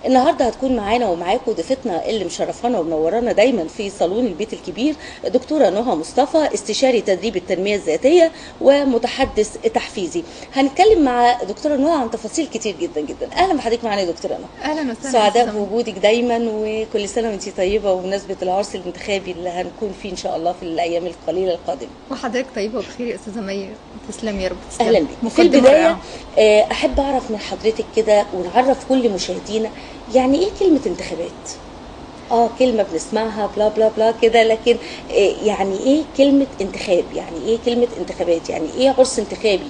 النهارده هتكون معانا ومعاكم ضيفتنا اللي مشرفانا ومنورانا دايما في صالون البيت الكبير، دكتوره نهى مصطفى، استشاري تدريب التنميه الذاتيه ومتحدث تحفيزي. هنتكلم مع دكتوره نهى عن تفاصيل كتير جدا جدا. اهلا بحضرتك معانا يا دكتوره نهى. اهلا وسهلا. سعداء بوجودك دايما، وكل سنه وانتي طيبه وبمناسبه العرس الانتخابي اللي هنكون فيه ان شاء الله في الايام القليله القادمه. وحضرتك طيبه وبخير يا استاذه مي. تسلمي يا رب. اهلا بك. في البدايه احب اعرف من حضرتك كده ونعرف كل مشاهدينا يعني ايه كلمه انتخابات؟ كلمه بنسمعها بلا بلا بلا كده، لكن يعني ايه كلمه انتخاب؟ يعني ايه كلمه انتخابات؟ يعني ايه عرس انتخابي؟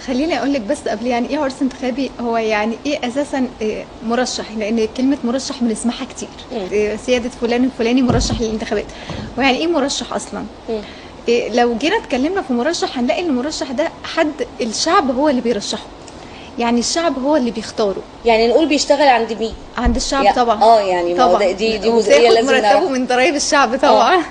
خليني اقول لك بس قبل يعني ايه عرس انتخابي. هو يعني ايه اساسا مرشح، لان كلمه مرشح بنسمعها كتير. سياده فلان الفلاني مرشح للانتخابات. ويعني ايه مرشح اصلا؟ لو جينا اتكلمنا في مرشح هنلاقي ان المرشح ده حد الشعب هو اللي بيرشحه، يعني الشعب هو اللي بيختاره. يعني نقول بيشتغل عند مين؟ عند الشعب طبعا. يعني طبعا دي جزئيه لازم نعرفها. مرتبه من ضرائب الشعب طبعا.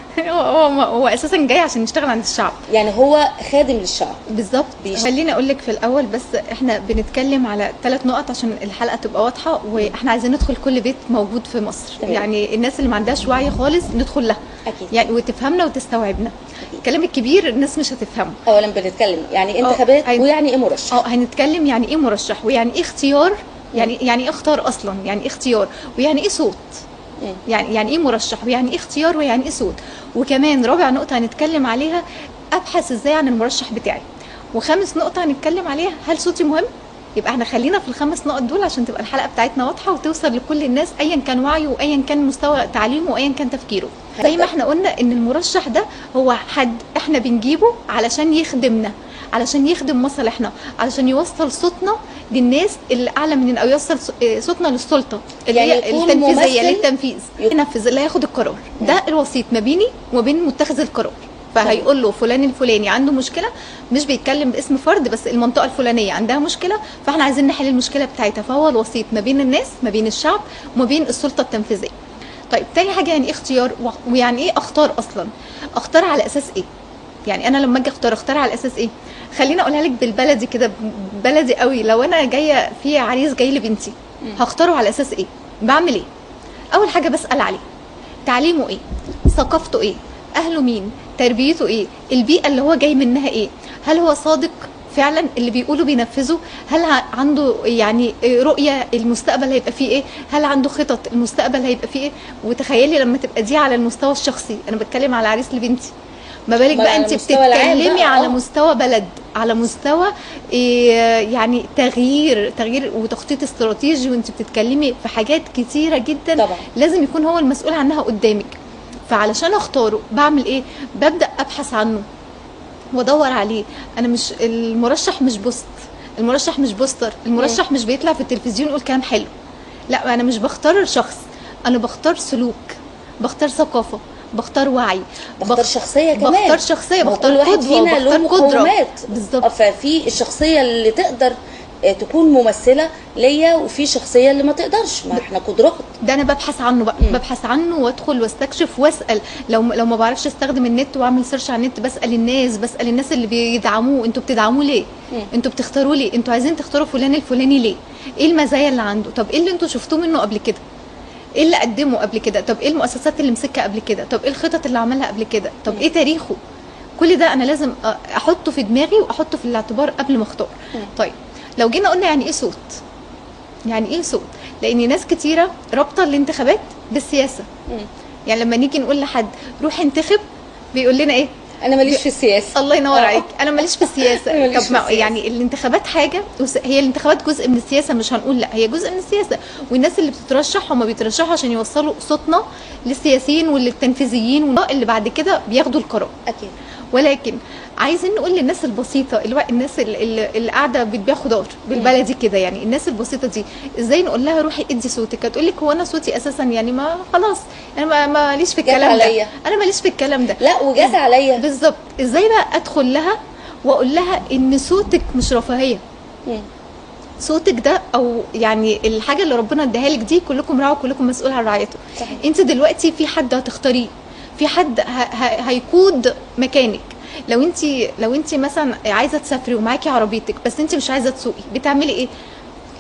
هو اساسا جاي عشان يشتغل عند الشعب، يعني هو خادم للشعب بالظبط. خليني اقول لك في الاول بس احنا بنتكلم على 3 نقط عشان الحلقه تبقى واضحه، واحنا عايزين ندخل كل بيت موجود في مصر. يعني الناس اللي ما عندهاش وعي خالص ندخل لها أكيد. يعني وتفهمنا وتستوعبنا. الكلام الكبير الناس مش هتفهمه. اولا بنتكلم يعني انتخابات ويعني ايه مرشح. هنتكلم يعني ايه مرشح، ويعني ايه اختيار، يعني ايه اختار اصلا، يعني ايه اختيار، ويعني ايه صوت. يعني ايه مرشح، ويعني ايه اختيار، ويعني ايه صوت. وكمان رابع نقطه هنتكلم عليها، ابحث ازاي عن المرشح بتاعي. وخامس نقطه هنتكلم عليها، هل صوتي مهم؟ يبقى احنا خلينا في ال5 نقط دول عشان تبقى الحلقه بتاعتنا واضحه وتوصل لكل الناس ايا كان وعيه وايا كان مستوى تعليمه وايا كان تفكيره. زي ما احنا قلنا ان المرشح ده هو حد احنا بنجيبه علشان يخدمنا، علشان يخدم مصالحنا، علشان يوصل صوتنا للناس اللي اعلى مننا، او يوصل صوتنا للسلطه اللي يعني هي التنفيذيه للتنفيذ. ينفذ، اللي هياخد القرار. ده الوسيط ما بيني وما بين متخذ القرار. فهيقول له فلان الفلاني عنده مشكله، مش بيتكلم باسم فرد بس، المنطقه الفلانيه عندها مشكله، فاحنا عايزين نحل المشكله بتاعتها. فهو الوسيط ما بين الناس، ما بين الشعب وما بين السلطه التنفيذيه. طيب تاني حاجه يعني ايه اختيار، ويعني ايه اختار اصلا؟ اختار على اساس ايه؟ يعني انا لما اجي اختار على اساس ايه؟ خليني اقولها لك بالبلدي كده، بلدي قوي. لو انا جايه في عريس جاي لبنتي، هختاره على اساس ايه؟ بعمل ايه؟ اول حاجه بسال عليه تعليمه ايه، ثقافته ايه، اهله مين، تربيته ايه، البيئه اللي هو جاي منها ايه، هل هو صادق فعلا اللي بيقوله بينفذه، هل عنده يعني رؤيه المستقبل هيبقى فيه ايه، هل عنده خطط المستقبل هيبقى فيه ايه. وتخيلي لما تبقى دي على المستوى الشخصي، انا بتكلم على عريس لبنتي، ما بالك بقى انت بتتكلمي على مستوى بلد، على مستوى يعني تغيير وتخطيط استراتيجي، وانت بتتكلمي في حاجات كتيره جدا طبعا. لازم يكون هو المسؤول عنها قدامك. فعلشان اختاره بعمل ايه؟ ببدا ابحث عنه وادور عليه. انا مش المرشح مش بوست، المرشح مش بوستر، المرشح مش بيطلع في التلفزيون يقول كلام حلو. لا، انا مش بختار شخص، انا بختار سلوك، بختار ثقافه، بختار وعي، بختار شخصيه كمان، بختار شخصيه، بختار قدوه، بختار قدره. بالظبط. ففي الشخصيه اللي تقدر تكون ممثله ليا، وفي شخصيه اللي ما تقدرش، ما احنا قدرات. ده انا ببحث عنه بقى. ببحث عنه وادخل واستكشف واسال. لو ما بعرفش استخدم النت واعمل سيرش على النت، بسال الناس اللي بيدعموه. انتوا بتدعموه ليه؟ انتوا بتختاروا ليه؟ انتوا عايزين تختاروا فلان الفلاني ليه؟ ايه المزايا اللي عنده؟ طب ايه اللي انتوا شفتوه منه قبل كده؟ ايه اللي قدمه قبل كده؟ طب ايه المؤسسات اللي مسكها قبل كده؟ طب ايه الخطط اللي عملها قبل كده؟ طب ايه تاريخه؟ كل ده انا لازم احطه في دماغي واحطه في الاعتبار قبل ما اختار. طيب لو جينا قلنا يعني ايه صوت؟ يعني ايه صوت؟ لان ناس كتيره رابطه الانتخابات بالسياسه. يعني لما نيجي نقول لحد روح انتخب، بيقول لنا ايه؟ انا ماليش في السياسه. الله ينور عليك، انا ماليش في السياسه. طب يعني الانتخابات حاجه، هي الانتخابات جزء من السياسه، مش هنقول لا، هي جزء من السياسه. والناس اللي بتترشح هم بيترشحوا عشان يوصلوا صوتنا للسياسيين وللتنفيذيين اللي بعد كده بياخدوا القرار. اكيد. ولكن عايزين نقول للناس البسيطه، الناس اللي قاعده بتبيع خضار بالبلدي كده، يعني الناس البسيطه دي ازاي نقول لها روحي ادي صوتك؟ هتقول لك هو انا صوتي اساسا يعني ما خلاص، انا ماليش في الكلام ده، انا ماليش في الكلام ده. لا، وجات عليا بالظبط. ازاي بقى ادخل لها واقول لها ان صوتك مش رفاهيه؟ صوتك ده، او يعني الحاجه اللي ربنا اداها لك دي، كلكم راع وكلكم مسؤول عن رعايته. انت دلوقتي في حد هتختاريه، في حد هيقود مكانك. لو انت مثلا عايزه تسافري ومعاكي عربيتك بس انت مش عايزه تسوقي، بتعملي ايه؟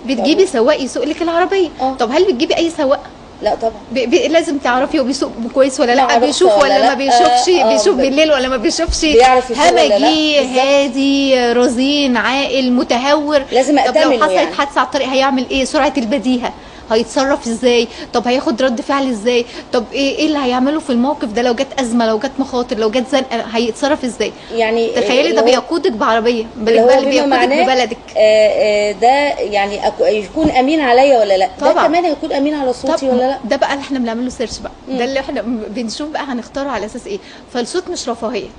بتجيبي سواق يسوق لك العربيه. طب هل بتجيبي اي سواق؟ لا طبعا. لازم تعرفي هو بيسوق كويس ولا لا، معروفة بيشوف ولا لا. ما بيشوفش، بيشوف بالظبط. بالليل ولا ما بيشوفش، بيعرف يسوق ولا لا. همجي هادي رزين عاقل متهور. لازم طب لو أأتمنه حصلت يعني. حادثه على الطريق هيعمل ايه؟ سرعه البديهه، هيتصرف ازاي؟ طب هياخد رد فعل ازاي؟ طب ايه اللي هيعمله في الموقف ده؟ لو جت ازمه، لو جت مخاطر، لو جت زنقه، هيتصرف ازاي؟ يعني تخيلي ده بيقودك بعربيه، اللي هو بيقودك ببلدك. ده يعني يكون امين عليا ولا لا؟ طبعا. ده كمان يكون امين على صوتي ولا لا؟ ده بقى اللي احنا بنعمله سيرش بقى. ده اللي احنا بنشوف بقى هنختاره على اساس ايه. فالصوت مش رفاهيه.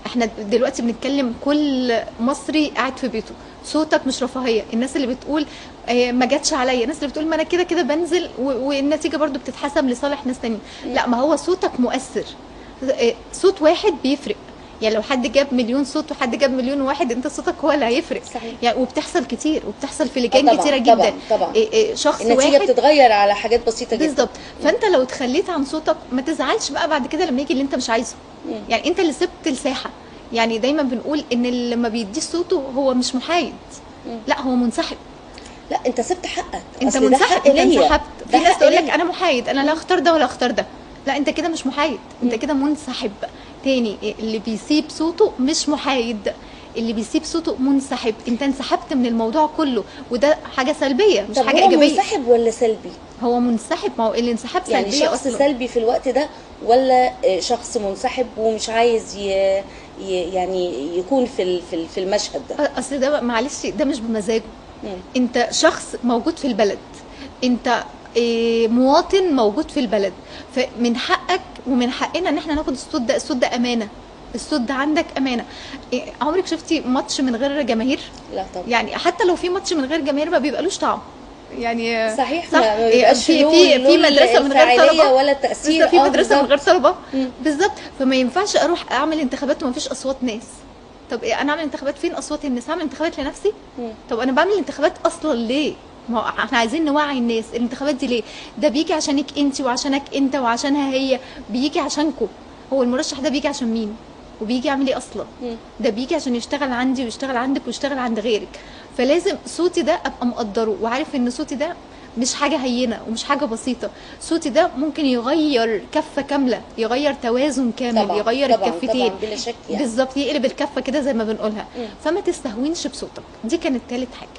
احنا دلوقتي بنتكلم كل مصري قاعد في بيته، صوتك مش رفاهيه. الناس اللي بتقول ما جاتش عليا، الناس اللي بتقول ما انا كده كده بنزل والنتيجه برضو بتتحسب لصالح ناس تانيين، لا، ما هو صوتك مؤثر. صوت واحد بيفرق. يعني لو حد جاب مليون صوت وحد جاب مليون واحد، انت صوتك هو اللي هيفرق. صحيح. يعني وبتحصل كتير، وبتحصل في لجان كتيره جدا. طبعا. شخص النتيجه واحد بتتغير على حاجات بسيطه جدا. بالظبط. فانت لو اتخليت عن صوتك ما تزعلش بقى بعد كده لما يجي اللي انت مش عايزه. يعني انت اللي سبت الساحه. يعني دايما بنقول ان اللي لما بيديش صوته هو مش محايد، لا هو منسحب. لا انت سبت حقك، انت أصل ده منسحب، حق انت ليا. انسحبت. ده في ناس حق تقول لك ليا. انا محايد، انا لا اختار ده ولا اختار ده. لا، انت كده مش محايد، انت كده منسحب. تاني، اللي بيسيب صوته مش محايد، اللي بيسيب صوته منسحب. انت انسحبت من الموضوع كله، وده حاجه سلبيه مش حاجه ايجابيه. هو منسحب ولا سلبي؟ هو منسحب. ما هو الانسحاب سلبيه يعني شخص أصلاً. سلبي في الوقت ده، ولا شخص منسحب ومش عايز يعني يكون في المشهد ده؟ اصل ده معلش ده مش بمزاجه. انت شخص موجود في البلد، انت مواطن موجود في البلد، فمن حقك ومن حقنا ان احنا ناخد الصوت ده. الصوت ده امانه، الصوت ده عندك امانه. عمرك شفتي ماتش من غير جماهير؟ لا طبعا. يعني حتى لو في ماتش من غير جماهير ما بيبقالوش طعم. يعني صحيح. صح. ما بيبقاش في مدرسه من غير طلبه ولا التاثير. في مدرسه من غير طلبه بالظبط. فما ينفعش اروح اعمل انتخابات وما فيش اصوات ناس. طب انا اعمل انتخابات فين اصوات الناس؟ اعمل انتخابات لنفسي؟ طب انا بعمل انتخابات اصلا ليه؟ ما هو احنا عايزين نوعي الناس. الانتخابات دي ليه؟ ده بيجي عشانك انت وعشانك انت وعشانها هي، بيجي عشانكم. هو المرشح ده بيجي عشان مين؟ وبيجي يعمل ايه اصلا؟ ده بيجي عشان يشتغل عندي ويشتغل عندك ويشتغل عند غيرك. فلازم صوتي ده ابقى مقدره وعارف ان صوتي ده مش حاجه هينه ومش حاجه بسيطه. صوتي ده ممكن يغير كفه كامله، يغير توازن كامل، طبعا. يغير طبعا. الكفتين. طبعا بلا شك يعني. بالظبط، يقلب الكفه كده زي ما بنقولها. فما تستهونش بصوتك. دي كانت ثالث حاجه.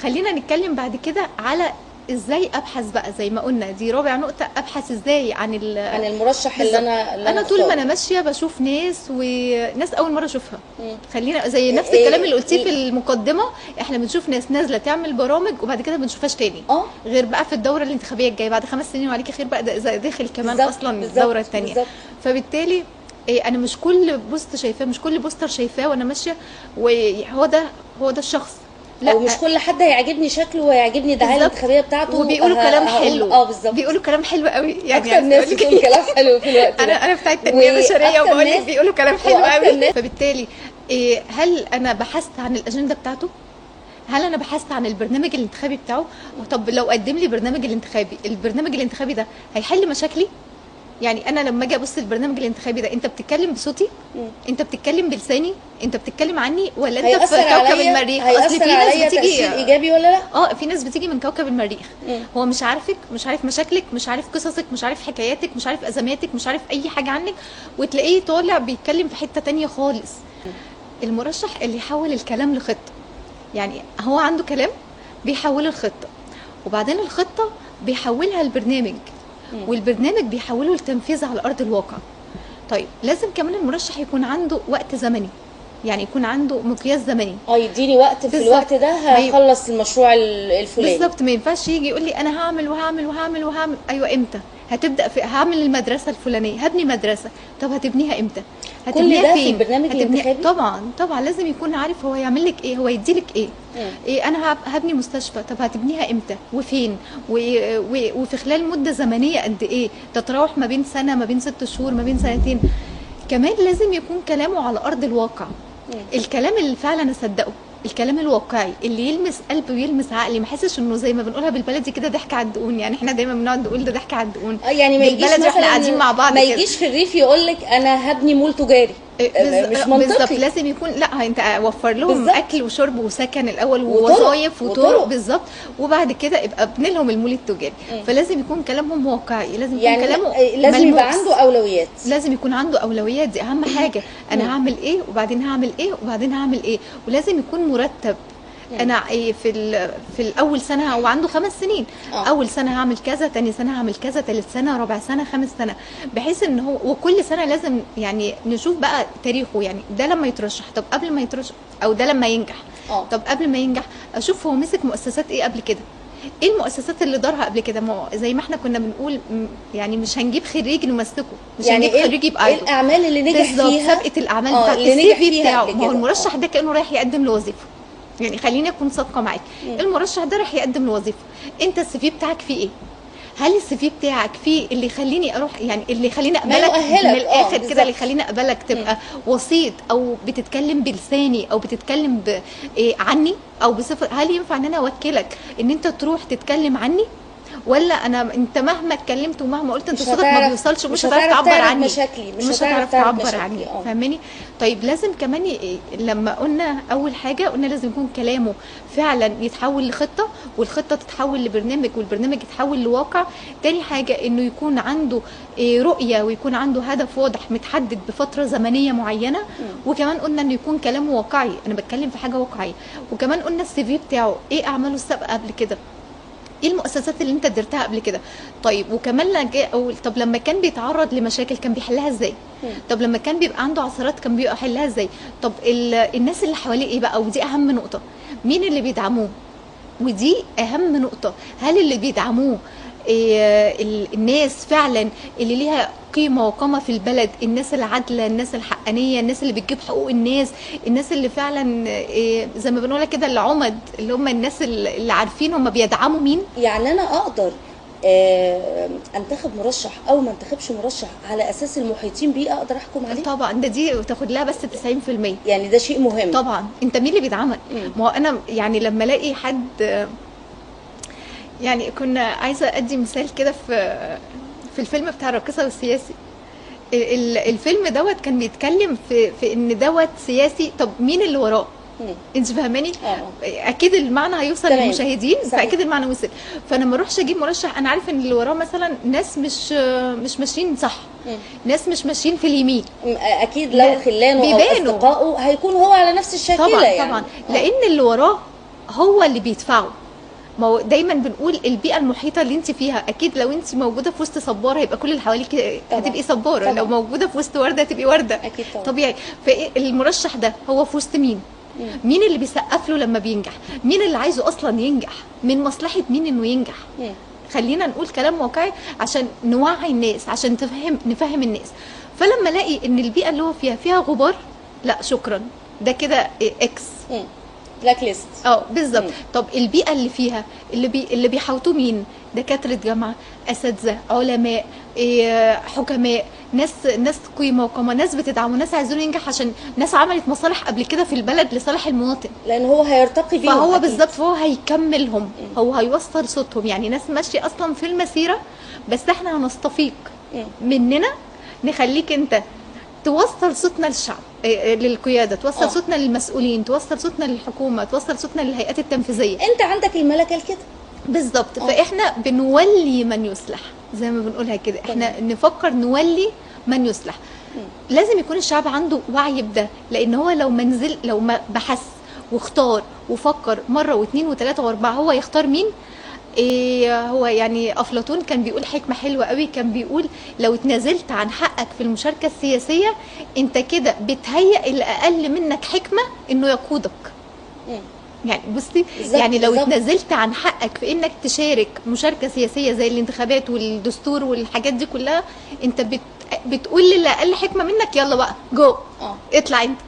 خلينا نتكلم بعد كده على ازاي ابحث بقى. زي ما قلنا دي رابع نقطه، ابحث ازاي عن المرشح اللي انا طول ما انا ماشيه بشوف ناس وناس اول مره اشوفها. خلينا زي نفس الكلام اللي قلتيه في المقدمه، احنا بنشوف ناس نازله تعمل برامج وبعد كده ما بنشوفهاش تاني. غير بقى في الدوره الانتخابيه الجايه بعد 5 سنين وعليكي خير بقى ده داخل كمان اصلا الدوره الثانيه. فبالتالي انا مش كل بوست شايفاه، مش كل بوستر شايفاه وانا ماشيه وهو ده الشخص. لا، او مش كل حد هيعجبني شكله ويعجبني الدعايه الانتخابيه بتاعته وبيقولوا كلام حلو. بالظبط، بيقولوا كلام حلو قوي. يعني اكتر ناس بتقول كلام حلو في الوقت ده. انا بتاعت التنميه البشريه وبقول لك بيقولوا كلام حلو قوي. فبالتالي هل انا بحثت عن الاجنده بتاعته؟ هل انا بحثت عن البرنامج الانتخابي بتاعه؟ طب لو قدم لي البرنامج الانتخابي ده هيحل مشاكلي؟ يعني انا لما اجي ابص البرنامج الانتخابي ده، انت بتتكلم بصوتي؟ انت بتتكلم بلساني؟ انت بتتكلم عني ولا انت في كوكب المريخ؟ اصل في ناس بتيجي تأثير ايجابي ولا لا؟ في ناس بتيجي من كوكب المريخ. هو مش عارفك، مش عارف مشاكلك، مش عارف قصصك، مش عارف حكاياتك، مش عارف ازماتك، مش عارف اي حاجه عنك، وتلاقيه طالع بيتكلم في حته تانية خالص. المرشح اللي يحول الكلام لخطه. يعني هو عنده كلام بيحوله لخطه، وبعدين الخطه بيحولها لبرنامج، والبرنامج بيحوله لتنفيذ على ارض الواقع. طيب لازم كمان المرشح يكون عنده وقت زمني، يعني يكون عنده مقياس زمني. يديني وقت في الوقت ده هخلص المشروع الفلاني. بالظبط. ما ينفعش يجي يقول لي انا هعمل وهعمل وهعمل وهعمل. ايوه، امتى هتبدا؟ هعمل المدرسه الفلانيه، هبني مدرسه. طب هتبنيها امتى؟ كل ده في البرنامج الانتخابي؟ طبعا لازم يكون عارف هو يعمل لك ايه، هو يدي لك ايه. انا هبني مستشفى، طب هتبنيها امتى وفين وفي خلال مده زمنيه قد ايه؟ تتراوح ما بين سنه، ما بين 6 شهور، ما بين سنتين. كمان لازم يكون كلامه على ارض الواقع. الكلام اللي فعلا اصدقه، الكلام الواقعي اللي يلمس قلبي ويلمس عقلي، ما احسش انه زي ما بنقولها بالبلدي كده ضحك على الدقون. يعني احنا دايما بنقعد نقول ده ضحك على الدقون. يعني ما يجيش احنا قاعدين مع بعض ما يجيش في الريف يقول لك انا هبني مول تجاري مش منطقي. بالظبط، لازم يكون، لا انت وفر لهم بالظبط. اكل وشرب وسكن الاول وطرق. ووظايف وطرق بالظبط، وبعد كده يبقى ابني لهم المول التجاري. فلازم يكون كلامهم واقعي، لازم يكون يعني كلامه لازم يبقى ملموس. عنده اولويات، لازم يكون عنده اولويات، دي اهم حاجه. انا هعمل ايه وبعدين هعمل ايه وبعدين هعمل ايه، ولازم يكون مرتب. انا في الاول سنه هو عنده 5 سنين، اول سنه هعمل كذا، تاني سنه هعمل كذا، تالت سنه، رابع سنه، خامس سنه، بحيث ان هو وكل سنه لازم يعني نشوف بقى تاريخه، يعني ده لما يترشح، طب قبل ما يترشح، او ده لما ينجح، طب قبل ما ينجح اشوف هو مسك مؤسسات ايه قبل كده، ايه المؤسسات اللي دارها قبل كده. ما زي ما احنا كنا بنقول يعني مش هنجيب خريج نمسكه، مش يعني هنجيب خريج يبقى ايه الاعمال اللي نجح فيها، سابقه الاعمال بتاعت السي في بتاعه. ما هو المرشح ده كانه رايح يقدم لوظيفه، يعني خليني اكون صادقه معاك، المرشح ده راح يقدم لوظيفه، انت السي في بتاعك فيه ايه؟ هل السي في بتاعك فيه اللي يخليني اروح، يعني اللي يخليني اقبلك من الاخر كده، اللي يخليني اقبلك تبقى وسيط، او بتتكلم بلساني، او بتتكلم عني، او بصفه، هل ينفع ان انا اوكلك ان انت تروح تتكلم عني، ولا انت مهما اتكلمت ومهما قلت انت صوتك ما بيوصلش، مش هتعرف تعبر عني، مش هتعرف تعبر عني، فاهماني؟ طيب لازم كمان لما قلنا اول حاجه قلنا لازم يكون كلامه فعلا يتحول لخطه، والخطه تتحول لبرنامج، والبرنامج يتحول لواقع. تاني حاجه انه يكون عنده رؤيه، ويكون عنده هدف واضح متحدد بفتره زمنيه معينه. وكمان قلنا انه يكون كلامه واقعي، انا بتكلم في حاجه واقعيه. وكمان قلنا السي في بتاعه ايه اعماله السابقه قبل كده، ايه المؤسسات اللي انت درتها قبل كده. طيب وكمان طب لما كان بيتعرض لمشاكل كان بيحلها ازاي؟ طب لما كان بيبقى عنده عثرات كان بيحلها ازاي؟ طب الناس اللي حواليه ايه بقى؟ ودي اهم نقطه، مين اللي بيدعموه؟ ودي اهم نقطه، هل اللي بيدعموه الناس فعلا اللي ليها قيمه وقامه في البلد، الناس العادله، الناس الحقانيه، الناس اللي بتجيب حقوق الناس اللي فعلا زي ما بنقول كده العمد، اللي هم الناس اللي عارفين هم بيدعموا مين. يعني انا اقدر انتخب مرشح او ما انتخبش مرشح على اساس المحيطين بيه اقدر احكم عليه؟ طبعا دي تاخد لها بس 90%، يعني ده شيء مهم طبعا. انت مين اللي بيدعمك؟ ما هو انا يعني لما الاقي حد، يعني كنا عايزه ادي مثال كده في الفيلم بتاع الراقصه والسياسي، الفيلم دوت كان بيتكلم في ان دوت سياسي، طب مين اللي وراه؟ انت فاهماني؟ اكيد المعنى هيوصل للمشاهدين، فاكيد المعنى وصل. فانا ما اروحش اجيب مرشح انا عارف ان اللي وراه مثلا ناس مش ماشيين صح، ناس مش ماشيين في اليمين، اكيد لو خلانه او اصدقائه هيكون هو على نفس الشكل طبعا يعني. طبعا لان اللي وراه هو اللي بيدفعه. ما هو دايما بنقول البيئه المحيطه اللي انت فيها، اكيد لو انت موجوده في وسط صباره هيبقى كل اللي حواليك هتبقي صباره طبعا. لو موجوده في وسط ورده هتبقي ورده، اكيد طبعا. طبيعي. فالمرشح ده هو في وسط مين؟ مين اللي بيسقف له لما بينجح؟ مين اللي عايزه اصلا ينجح؟ من مصلحه مين انه ينجح؟ خلينا نقول كلام واقعي عشان نوعي الناس، عشان نفهم الناس. فلما الاقي ان البيئه اللي هو فيها غبار، لا شكرا، ده كده اكس، بلاك ليست. بالظبط. طب البيئه اللي فيها اللي بيحاوطوه مين؟ دكاتره جامعه، اساتذه، علماء، حكماء، ناس قيمه وقامه، ناس بتدعمه، ناس عايزين ينجح، عشان ناس عملت مصالح قبل كده في البلد لصالح المواطن، لان هو هيرتقي بيهم. فهو بالظبط، فهو هيكملهم، هو هيوصل صوتهم. يعني ناس ماشيه اصلا في المسيره، بس احنا هنستفيق مننا، نخليك انت توصل صوتنا للشعب، للقياده، توصل صوتنا للمسؤولين، توصل صوتنا للحكومه، توصل صوتنا للهيئات التنفيذيه. انت عندك الملكه لكده بالظبط. فاحنا بنولي من يصلح، زي ما بنقولها كده، احنا نفكر نولي من يصلح. لازم يكون الشعب عنده وعي بده، لان هو لو ما بحث واختار وفكر مره واثنين وثلاثه واربعه هو يختار مين. هو يعني افلاطون كان بيقول حكمه حلوه قوي، كان بيقول لو اتنازلت عن حقك في المشاركه السياسيه انت كده بتهيئ اللي اقل منك حكمه انه يقودك. يعني بصي، يعني لو اتنازلت عن حقك في انك تشارك مشاركه سياسيه زي الانتخابات والدستور والحاجات دي كلها، انت بتقول للي اقل حكمه منك يلا بقى جو اطلع انت.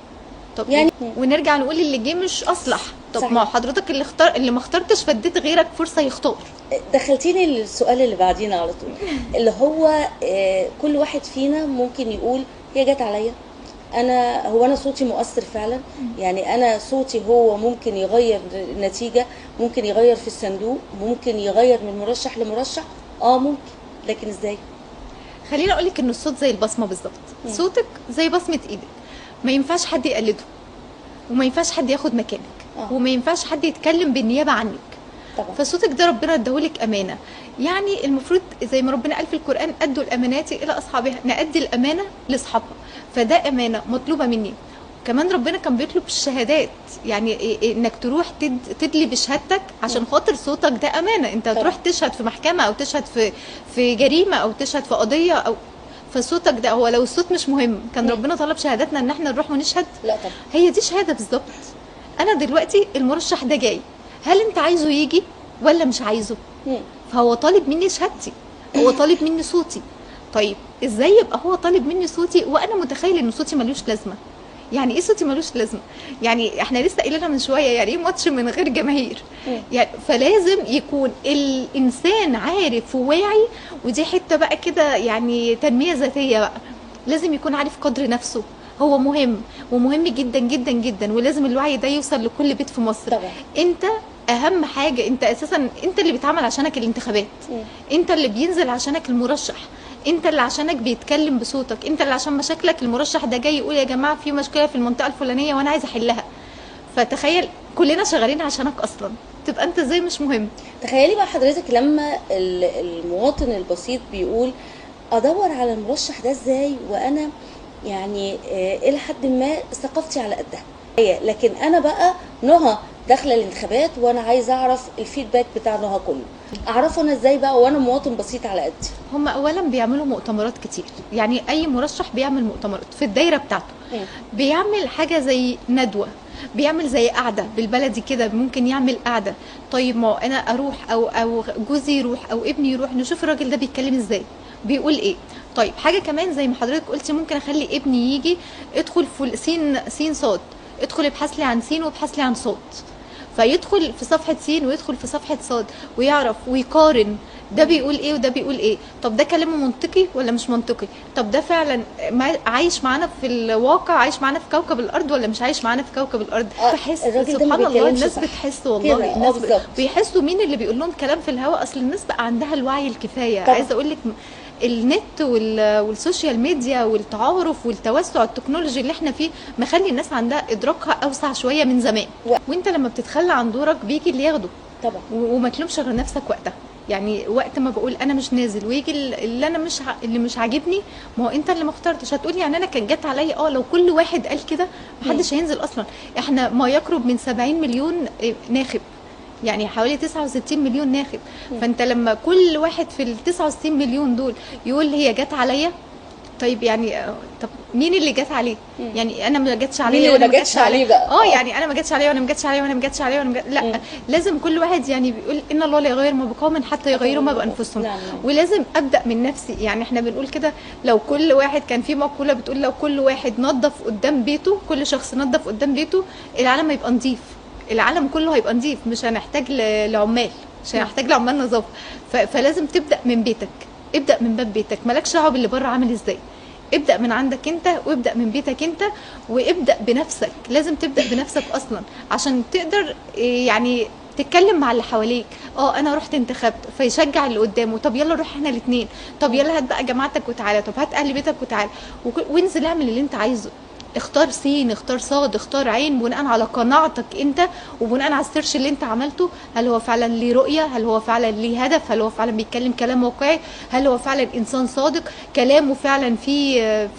طب يعني ونرجع نقول اللي جه مش اصلح. طب ما حضرتك اللي ما اخترتش فديت غيرك فرصه يختار. دخلتيني للسؤال اللي بعدينا على طول، اللي هو كل واحد فينا ممكن يقول هي جت عليا، انا صوتي مؤثر فعلا، يعني انا صوتي هو ممكن يغير النتيجه، ممكن يغير في الصندوق، ممكن يغير من مرشح لمرشح، ممكن، لكن ازاي؟ خليني اقول لك ان الصوت زي البصمه بالظبط، صوتك زي بصمه ايدك. ما ينفعش حد يقلده، وما ينفعش حد ياخد مكانك، وما ينفعش حد يتكلم بالنيابه عنك طبعا. فصوتك ده ربنا اداهولك امانه، يعني المفروض زي ما ربنا قال في القران ادوا الامانات الى اصحابها، نادي الامانه لاصحابها، فده امانه مطلوبه مني. كمان ربنا كان بيطلب الشهادات، يعني انك تروح تدلي بشهادتك عشان خاطر صوتك ده امانه. انت تروح تشهد في محكمه او تشهد في جريمه او تشهد في قضيه، او فصوتك ده هو لو الصوت مش مهم كان ربنا طلب شهاداتنا ان احنا نروح ونشهد؟ لا طبعا. هي دي شهاده بالظبط. انا دلوقتي المرشح ده جاي، هل انت عايزه يجي ولا مش عايزه؟ فهو طالب مني شهادتي، هو طالب مني صوتي. طيب ازاي يبقى هو طالب مني صوتي وانا متخيل ان صوتي ملوش لازمه؟ يعني ايه صوتي ملوش لازمه؟ يعني احنا لسه قايلينها من شويه، يعني ايه ماتش من غير جماهير؟ يعني فلازم يكون الانسان عارف وواعي، ودي حته بقى كده يعني تنميه ذاتيه بقى. لازم يكون عارف قدر نفسه، هو مهم ومهم جدا جدا جدا، ولازم الوعي ده يوصل لكل بيت في مصر طبعا. انت اهم حاجه، انت اساسا انت اللي بيتعمل عشانك الانتخابات، انت اللي بينزل عشانك المرشح، انت اللي عشانك بيتكلم بصوتك، انت اللي عشان مشاكلك المرشح ده جاي يقول يا جماعه في مشكله في المنطقه الفلانيه وانا عايز احلها. فتخيل كلنا شغالين عشانك اصلا، تبقى انت ازاي مش مهم؟ تخيلي بقى حضرتك لما المواطن البسيط بيقول ادور على المرشح ده ازاي وانا يعني الى حد ما ثقافتي على قدها، لكن انا بقى نهى داخله الانتخابات وانا عايزه اعرف الفيدباك بتاع نهى كله، اعرفه انا ازاي بقى وانا مواطن بسيط على قدي؟ هم اولا بيعملوا مؤتمرات كتير، يعني اي مرشح بيعمل مؤتمرات في الدايره بتاعته، بيعمل حاجه زي ندوه، بيعمل زي قعده بالبلدي كده، ممكن يعمل قعده. طيب ما انا اروح او جوزي يروح او ابني يروح نشوف الراجل ده بيتكلم ازاي، بيقول ايه. طيب حاجه كمان زي ما حضرتك قلتي، ممكن اخلي ابني يجي ادخل في سين صاد، ادخل ابحث لي عن سين وابحث لي عن صاد، فيدخل في صفحه سين ويدخل في صفحه صاد ويعرف ويقارن ده بيقول ايه وده بيقول ايه. طب ده كلامه منطقي ولا مش منطقي؟ طب ده فعلا عايش معانا في الواقع، عايش معانا في كوكب الارض ولا مش عايش معانا في كوكب الارض؟ بحس سبحان الله الناس بتحس، والله الناس بيحسوا مين اللي بيقول لهم كلام في الهواء. اصل الناس بقى عندها الوعي الكفايه. عايزه اقول لك النت والسوشيال ميديا والتعارف والتوسع التكنولوجي اللي احنا فيه مخلي الناس عندها ادراكها اوسع شويه من زمان. وانت لما بتتخلى عن دورك بيجي اللي ياخده طبعا، وما تلومش غير نفسك وقتها. يعني وقت ما بقول انا مش نازل ويجي اللي انا اللي مش عاجبني، ما هو انت اللي ما اخترتش. هتقولي يعني انا كان جت عليا لو كل واحد قال كده محدش هينزل اصلا. احنا ما يقرب من 70 مليون ناخب، يعني حوالي 69 مليون ناخب. فانت لما كل واحد في ال 69 مليون دول يقول هي جت عليا، طيب يعني طب مين اللي جت عليه؟ يعني انا ما جتش عليا وانا ما جتش عليه بقى. يعني انا ما جتش عليا وانا ما جتش عليا وانا ما جتش عليا وانا لا لازم كل واحد يعني بيقول ان الله لا يغير ما بقوم حتى يغيروا ما بانفسهم. ولازم ابدا من نفسي. يعني احنا بنقول كده لو كل واحد، كان في مقوله بتقول لو كل واحد نظف قدام بيته، كل شخص نظف قدام بيته، العالم هيبقى نظيف، العالم كله هيبقى نظيف، مش هنحتاج لعمال، مش هنحتاج لعمال نظافه. فلازم تبدا من بيتك، ابدا من باب بيتك، مالكش دعوه باللي بره عامل ازاي. ابدا من عندك انت، وابدا من بيتك انت، وابدا بنفسك. لازم تبدا بنفسك اصلا عشان تقدر يعني تتكلم مع اللي حواليك. انا رحت انتخبت، فيشجع اللي قدامه. طب يلا نروح احنا الاثنين، طب يلا هات بقى جماعتك وتعالى، طب هات اهل بيتك وتعالى، وانزل اعمل اللي انت عايزه. اختار سين، اختار صاد، اختار عين، بناء على قناعتك انت وبناء على السيرش اللي انت عملته. هل هو فعلا ليه رؤيه؟ هل هو فعلا ليه هدف؟ هل هو فعلا بيتكلم كلام واقعي؟ هل هو فعلا انسان صادق كلامه فعلا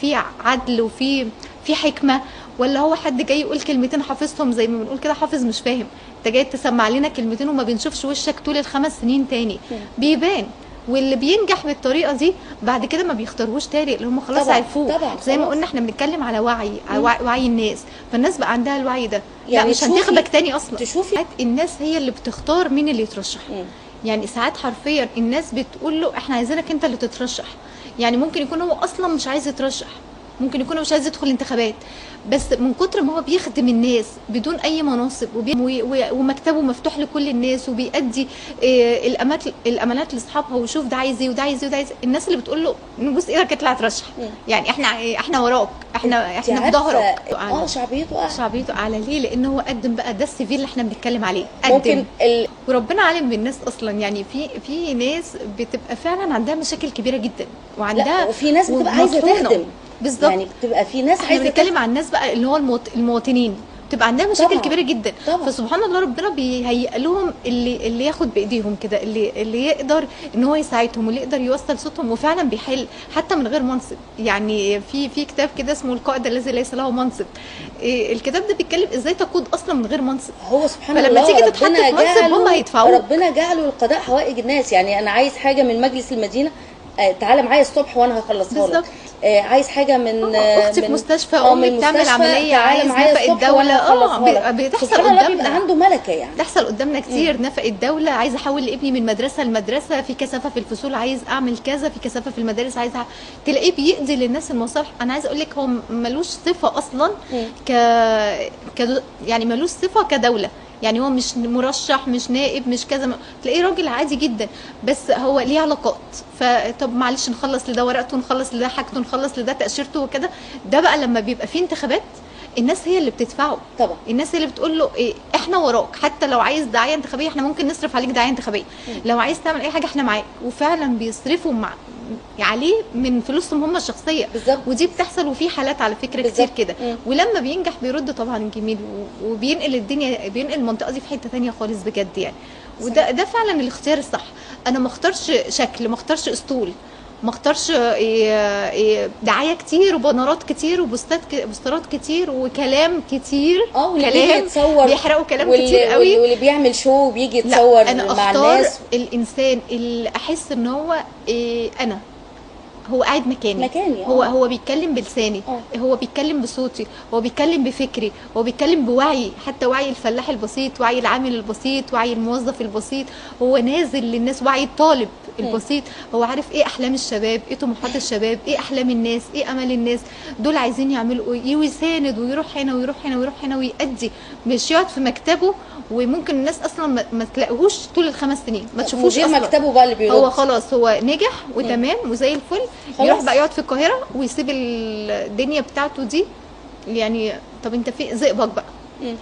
في عدل وفي حكمه؟ ولا هو حد جاي يقول كلمتين حافظهم زي ما بنقول كده حافظ مش فاهم؟ انت جاي تسمع لنا كلمتين وما بنشوفش وشك طول ال5 سنين تاني. بيبان. واللي بينجح بالطريقه دي بعد كده ما بيختاروش تاني، اللي هم خلاص عرفوه. زي ما قلنا احنا بنتكلم على وعي الناس، فالناس بقى عندها الوعي ده. يعني لا مش هنتخبك تاني اصلا. تشوفي الناس هي اللي بتختار مين اللي يترشح. يعني ساعات حرفيا الناس بتقول له احنا عايزينك انت اللي تترشح. يعني ممكن يكون هو اصلا مش عايز يترشح، ممكن يكون مش عايز يدخل انتخابات، بس من كتر ما هو بيخدم الناس بدون اي مناصب ومكتبه مفتوح لكل الناس وبيأدي الامانات لاصحابها، وشوف ده عايز ايه وده عايز ايه وده عايز. الناس اللي بتقول له نبوس ايدك اطلع ترشح، يعني احنا وراك، احنا في ظهرك. شعبيته اعلى ليه؟ لان هو قدم بقى ده السي في اللي احنا بنتكلم عليه. قدم وربنا عالم بالناس اصلا. يعني في ناس بتبقى فعلا عندها مشاكل كبيره جدا وعندها، وفي ناس بتبقى عايزه تخدم بالظبط. يعني بتبقى في ناس احنا بنتكلم عن الناس بقى اللي هو المواطنين بتبقى عندها مشاكل طبعا. كبيره جدا. طبعا. فسبحان الله ربنا بيهيئ لهم اللي ياخد بايديهم كده، اللي يقدر ان هو يساعدهم واللي يقدر يوصل صوتهم وفعلا بيحل حتى من غير منصب. يعني في كتاب كده اسمه القائد الذي ليس له منصب. الكتاب ده بيتكلم ازاي تقود اصلا من غير منصب. هو سبحان فلما الله تيجي تتحط في منصب هم هيدفعوك. ربنا جعله لقضاء حوائج الناس. يعني انا عايز حاجه من مجلس المدينه، تعالى معايا الصبح وانا هخلصها لك. عايز حاجه من اختي في مستشفى، امي بتعمل عمليه عايز نفق الدوله. بتحصل قدامنا، عنده ملكه يعني. بتحصل قدامنا كتير. نفق الدوله، عايز احول ابني من مدرسه لمدرسه، في كثافه في الفصول عايز اعمل كذا، في كثافه في المدارس عايز تلاقيه بيقضي للناس المصالح. انا عايزه اقول لك هو ملوش صفه اصلا يعني ملوش صفه كدوله. يعني هو مش مرشح، مش نائب، مش كذا، تلاقيه راجل عادي جدا، بس هو ليه علاقات. فطب معلش نخلص لده ورقته، نخلص لده حاجته، نخلص لده تاشيرته وكده. ده بقى لما بيبقى فيه انتخابات الناس هي اللي بتدفعه. طبعا الناس هي اللي بتقول له إيه، احنا وراك، حتى لو عايز دعايه انتخابيه احنا ممكن نصرف عليك دعايه انتخابيه. لو عايز تعمل اي حاجه احنا معاك. وفعلا بيصرفوا عليه من فلوسهم هم الشخصيه. بالظبط. ودي بتحصل، وفي حالات على فكره كتير كده. ولما بينجح بيرد طبعا الجميل، وبينقل الدنيا، بينقل المنطقه دي في حته ثانيه خالص بجد يعني. وده فعلا الاختيار الصح. انا ما اختارش شكل، ما اختارش اسطول، ما اختارش دعايه كتير وبنرات كتير وبوسترات كتير وكلام كتير. كلام بيحرقوا كلام كتير قوي. واللي بيعمل شو بيجي يتصور أنا مع الناس. الانسان اللي احس ان هو انا هو قاعد مكاني. هو بيتكلم بلساني، هو بيتكلم بصوتي، هو بيتكلم بفكري، هو بيتكلم بوعي، حتى وعي الفلاح البسيط، وعي العامل البسيط، وعي الموظف البسيط. هو نازل للناس، وعي الطالب البسيط. هو عارف ايه احلام الشباب، ايه طموحات الشباب، ايه احلام الناس، ايه امل الناس. دول عايزين يعملوا ايه، ويساند ويروح هنا ويروح هنا ويروح هنا ويأدي. مش يقعد في مكتبه وممكن الناس اصلا ما تلاقوهوش طول ال5 سنين، ما تشوفوش اصلا مكتبه بقى اللي بيرد. هو خلاص هو نجح وتمام وزي الفل، يروح بقى يقعد في القاهره ويسيب الدنيا بتاعته دي. يعني طب انت في زئبق بقى،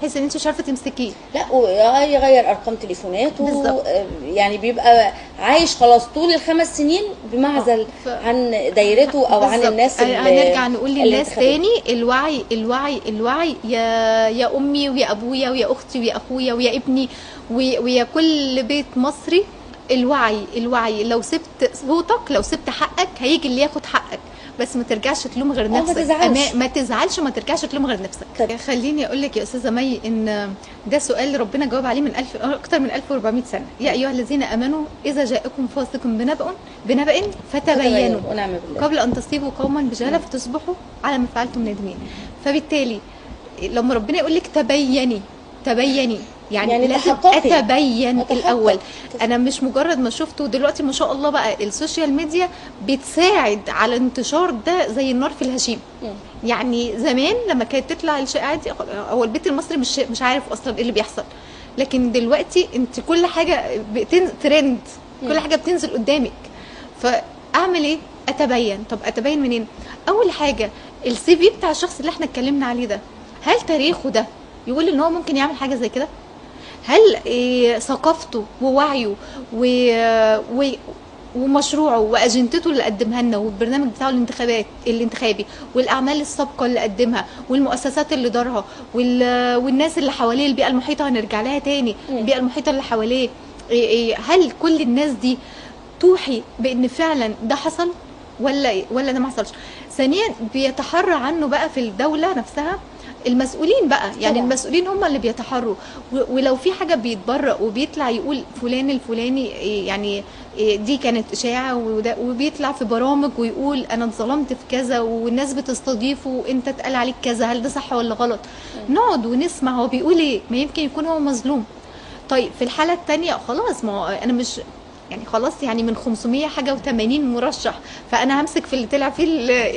تحس ان انت مش عارفه تمسكيه. لا يغير ارقام تليفوناته. يعني بيبقى عايش خلاص طول ال5 سنين بمعزل عن دايرته او عن الناس. هنرجع نقول للناس تاني الوعي الوعي الوعي. يا امي ويا ابويا ويا اختي ويا اخويا ويا ابني ويا كل بيت مصري. الوعي لو سبت صوتك، لو سبت حقك، هيجي اللي ياخد حقك. بس ما ترجعش تلوم غير نفسك. ما تزعلش وما ترجعش تلوم غير نفسك. خليني اقول لك يا استاذه مي ان ده سؤال ربنا جاوب عليه من اكتر من 1400 سنه. يا ايها الذين امنوا اذا جاءكم فاسق بنبأ فتبينوا قبل ان تصيبوا قوما بجهاله فتصبحوا على ما فعلتم نادمين. فبالتالي لما ربنا يقول لك تبيني يعني لازم اتبين الاول. انا مش مجرد ما شفته. دلوقتي ما شاء الله بقى السوشيال ميديا بتساعد على انتشار ده زي النار في الهشيم. يعني زمان لما كانت تطلع الشائعات دي هو البيت المصري مش عارف اصلا ايه اللي بيحصل. لكن دلوقتي انت كل حاجه ترند، كل حاجه بتنزل قدامك. فاعمل ايه؟ اتبين. طب اتبين منين؟ اول حاجه السي في بتاع الشخص اللي احنا اتكلمنا عليه ده، هل تاريخه ده يقول ان هو ممكن يعمل حاجه زي كده؟ هل ثقافته ووعيه ومشروعه واجندته اللي قدمها لنا والبرنامج بتاعه الانتخابي والاعمال السابقه اللي قدمها والمؤسسات اللي دارها والناس اللي حواليه، البيئه المحيطه هنرجع لها تاني، البيئه المحيطه اللي حواليه، هل كل الناس دي توحي بان فعلا ده حصل ولا ده ما حصلش؟ ثانيا بيتحرى عنه بقى في الدوله نفسها المسؤولين بقى. يعني طبعا. المسؤولين هم اللي بيتحروا. ولو في حاجه بيتبرأ وبيطلع يقول فلان الفلاني يعني دي كانت اشاعه، وبيطلع في برامج ويقول انا اتظلمت في كذا والناس بتستضيفه وانت اتقال عليك كذا، هل ده صح ولا غلط؟ نقعد ونسمع هو بيقول ايه، ما يمكن يكون هو مظلوم. طيب في الحاله الثانيه خلاص، ما هو انا مش يعني خلاص يعني من 500 حاجه و80 مرشح فانا همسك في اللي طلع فيه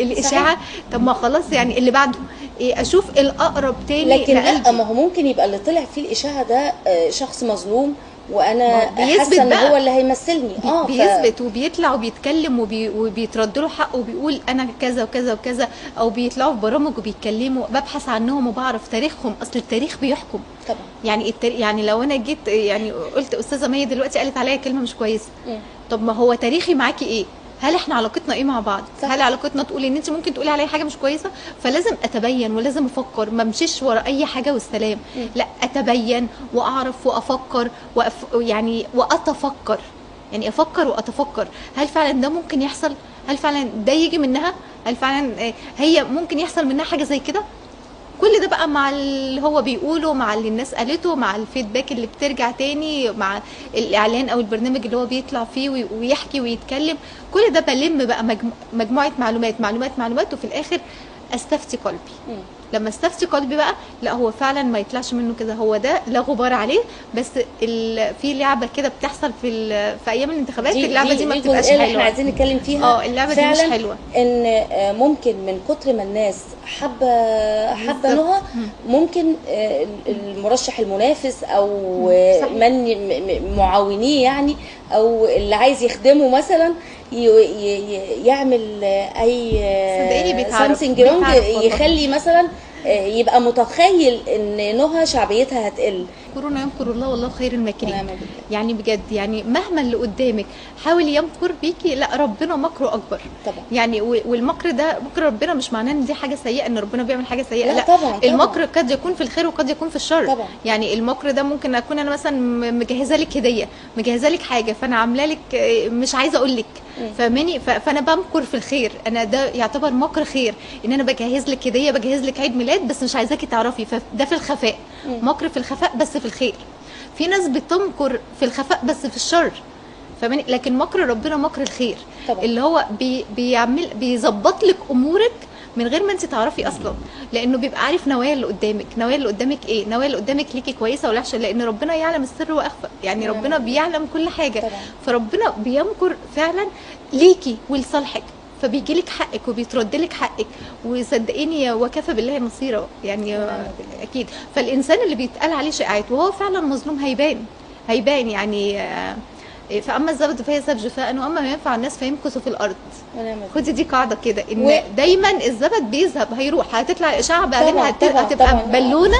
الاشاعه. صحيح. طب ما خلاص يعني اللي بعده اشوف الاقرب تاني. لكن لا، ما هو ممكن يبقى اللي طلع فيه الاشاعه ده شخص مظلوم وانا حاسه ان هو اللي هيمثلني. بيثبت وبيطلع وبيتكلم وبيترد له حقه وبيقول انا كذا وكذا وكذا، او بيطلعوا في برامج وبيتكلموا، ببحث عنهم وبعرف تاريخهم. اصل التاريخ بيحكم طبعا. يعني يعني لو انا جيت يعني قلت استاذه مي دلوقتي قالت عليا كلمه مش كويسه، طب ما هو تاريخي معاكي ايه؟ هل احنا علاقتنا ايه مع بعض؟ صح. هل علاقتنا تقول ان انت ممكن تقولي عليا حاجه مش كويسه؟ فلازم اتبين ولازم افكر، ما امشيش ورا اي حاجه والسلام. لا، اتبين واعرف وافكر يعني واتفكر، يعني افكر واتفكر، هل فعلا ده ممكن يحصل؟ هل فعلا ده يجي منها؟ هل فعلا هي ممكن يحصل منها حاجه زي كده؟ كل ده بقى مع اللي هو بيقوله، مع اللي الناس قالته، مع الفيدباك اللي بترجع تاني، مع الاعلان او البرنامج اللي هو بيطلع فيه ويحكي ويتكلم. كل ده بلم بقى مجموعه معلومات وفي الاخر استفتي قلبي. لما استفتي قلبي بقى، لا هو فعلا ما يطلعش منه كده، هو ده لا غبار عليه. بس في لعبه كده بتحصل في ايام الانتخابات، اللعبه دي ما بتبقاش حلوه. احنا عايزين نتكلم فيها. اللعبه دي مش حلوه. ان ممكن من كتر ما الناس حابه نهى، ممكن المرشح المنافس او من معاونيه يعني، او اللي عايز يخدمه مثلا يعمل اي سامسونج رونج، يخلي مثلا يبقى متخيل ان نهى شعبيتها هتقل. كورونا يمكر الله والله خير الماكرين. يعني بجد، يعني مهما اللي قدامك حاول يمكر بيكي، لا ربنا مكره اكبر طبعا. يعني والمكر ده مكر ربنا، مش معناه ان دي حاجه سيئه، ان ربنا بيعمل حاجه سيئه. لا طبعا. المكر قد يكون في الخير وقد يكون في الشر طبعا. يعني المكر ده ممكن اكون انا مثلا مجهزه لك هديه، مجهزه لك حاجه، فانا عامله لك مش عايزه اقول لك، فاهماني؟ فانا بمكر في الخير، انا ده يعتبر مكر خير، ان انا بجهز لك هديه، بجهز لك عيد ميلاد، بس مش عايزاكي تعرفي، فده في الخفاء. مكر في الخفاء بس في الخير. في ناس بتمكر في الخفاء بس في الشر، فاهماني؟ لكن مكر ربنا مكر الخير طبعا. اللي هو بيظبط لك امورك من غير ما انت تعرفي اصلا، لانه بيبقى عارف نوايا اللي قدامك ايه، نوايا اللي قدامك ليكي كويسه ولا وحشه، لان ربنا يعلم السر واخفى، يعني ربنا بيعلم كل حاجه طبعا. فربنا بيمكر فعلا ليكي ولصالحك، فبيجي لك حقك وبيترد لك حقك، وصدقيني وكفى بالله نصيرا يعني اكيد. فالانسان اللي بيتقال عليه شائعات وهو فعلا مظلوم هيبان يعني. فاما الزبد فيذهب جفاء، واما ما ينفع الناس فيمكث في الارض. خدي دي قاعده كده، ان دايما الزبد بيذهب، هيروح، هتطلع الاشعه بعدين هتبقى بالونه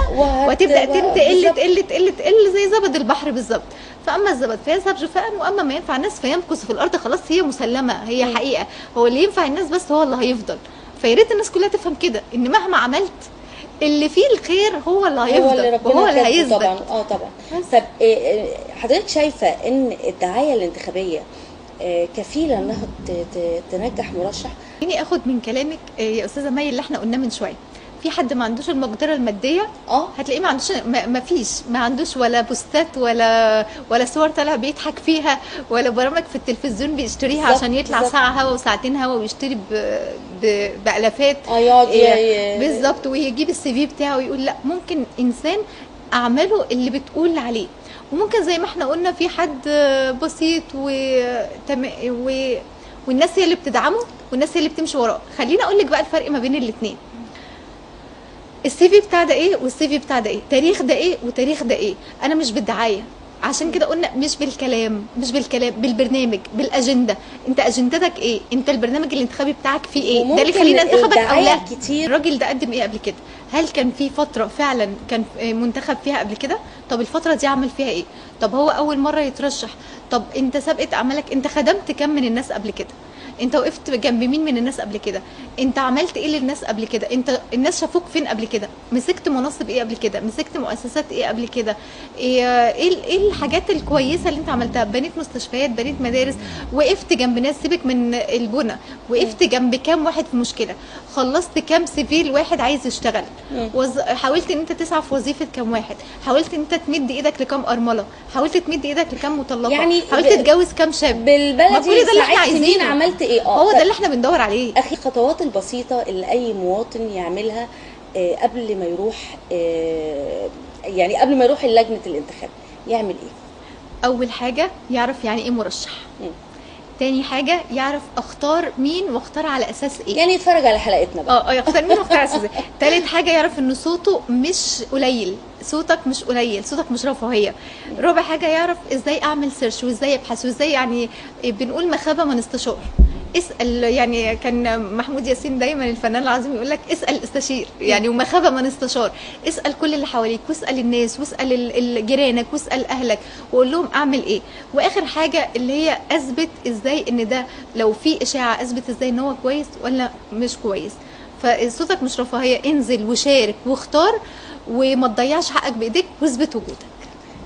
وتبدا تقل زي زبد البحر بالظبط. فاما الزبد فيذهب جفاء، واما ما ينفع الناس فيمكث في الارض. خلاص هي مسلمه، هي حقيقه، هو اللي ينفع الناس بس هو اللي هيفضل. فيا ريت الناس كلها تفهم كده، ان مهما عملت اللي فيه الخير هو اللي هيفضل وهو اللي هيثبت طبعا. طبعا. طب حضرتك شايفه ان الدعايه الانتخابيه كفيله انها تنجح مرشح؟ خليني اخد من كلامك يا استاذه مي اللي احنا قلناه من شويه. في حد ما عندوش المقدره الماديه هتلاقيه ما عندوش ولا بوستات ولا صور طالع بيضحك فيها، ولا برامج في التلفزيون بيشتريها عشان يطلع ساعه هوا وساعتين هوا ويشتري بالافات بالظبط، ويجيب السي في بتاعه ويقول لا. ممكن انسان اعماله اللي بتقول عليه، وممكن زي ما احنا قلنا في حد بسيط والناس هي اللي بتدعمه والناس هي اللي بتمشي وراه. خليني اقول لك بقى الفرق ما بين الاثنين. السي في بتاع ده ايه والسي في بتاع ده ايه، تاريخ ده ايه وتاريخ ده ايه. انا مش بالدعايه، عشان كده قلنا مش بالكلام بالبرنامج، بالاجنده. انت اجندتك ايه؟ انت البرنامج الانتخابي بتاعك فيه ايه؟ ده اللي يخلينا انتخبك او لا. الراجل ده قدم ايه قبل كده؟ هل كان في فتره فعلا كان منتخب فيها قبل كده؟ طب الفتره دي عمل فيها ايه؟ طب هو اول مره يترشح؟ طب انت سابقه اعمالك، انت خدمت كم من الناس قبل كده؟ انت وقفت جنب مين من الناس قبل كده؟ انت عملت ايه للناس قبل كده؟ انت الناس شافوك فين قبل كده؟ مسكت مناصب ايه قبل كده؟ مسكت مؤسسات ايه قبل كده؟ ايه الحاجات الكويسه اللي انت عملتها؟ بنيت مستشفيات، بنيت مدارس، وقفت جنب ناس، سيبك من البنى، وقفت جنب كام واحد في مشكله؟ خلصت كام سيفيل واحد عايز يشتغل؟ حاولت ان انت تسعى في وظيفه كام واحد؟ حاولت ان انت تمد ايدك لكام ارمله؟ حاولت تمد ايدك لكام مطلقه؟ يعني حاولت تتجوز كام شاب؟ بالبلدي كل ده اللي احنا عايزينه. عملت ايه؟ هو ده اللي احنا بندور عليه. اخي الخطوات البسيطه اللي اي مواطن يعملها قبل ما يروح، يعني قبل ما يروح لجنه الانتخاب يعمل ايه؟ اول حاجه يعرف يعني ايه مرشح. تاني حاجه يعرف اختار مين واختار على اساس ايه، يعني يتفرج على حلقتنا بقى. يختار مين واختار على اساس ايه. تالت حاجه يعرف ان صوته مش قليل، صوتك مش قليل، صوتك مش رفاهيه. رابع حاجه يعرف ازاي اعمل سيرش وازاي ابحث وازاي، يعني بنقول مخابه من استشار. اسال، يعني كان محمود ياسين دايما الفنان العظيم يقول لك اسال استشير، يعني وما خاب من استشار. اسال كل اللي حواليك، واسال الناس، واسال جيرانك، واسال اهلك، وقول لهم اعمل ايه. واخر حاجه اللي هي اثبت ازاي ان ده لو في اشاعه، اثبت ازاي ان هو كويس ولا مش كويس. فصوتك مش رفاهيه، انزل وشارك واختار، وما تضيعش حقك بايديك، واثبت وجودك.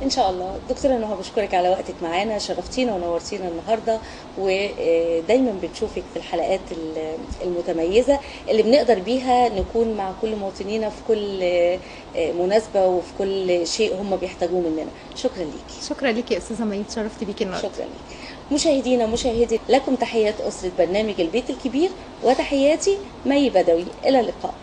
ان شاء الله. دكتوره نهى بشكرك على وقتك معانا، شرفتينا ونورتينا النهارده، ودايما بنشوفك في الحلقات المتميزه اللي بنقدر بيها نكون مع كل مواطنينا في كل مناسبه وفي كل شيء هم بيحتاجوه مننا. شكرا ليكي. شكرا ليكي يا استاذه مي، اتشرفت بيكي النهارده. شكرا ليكي. مشاهدينا مشاهدي، لكم تحيات اسره برنامج البيت الكبير، وتحياتي مي بدوي. الى اللقاء.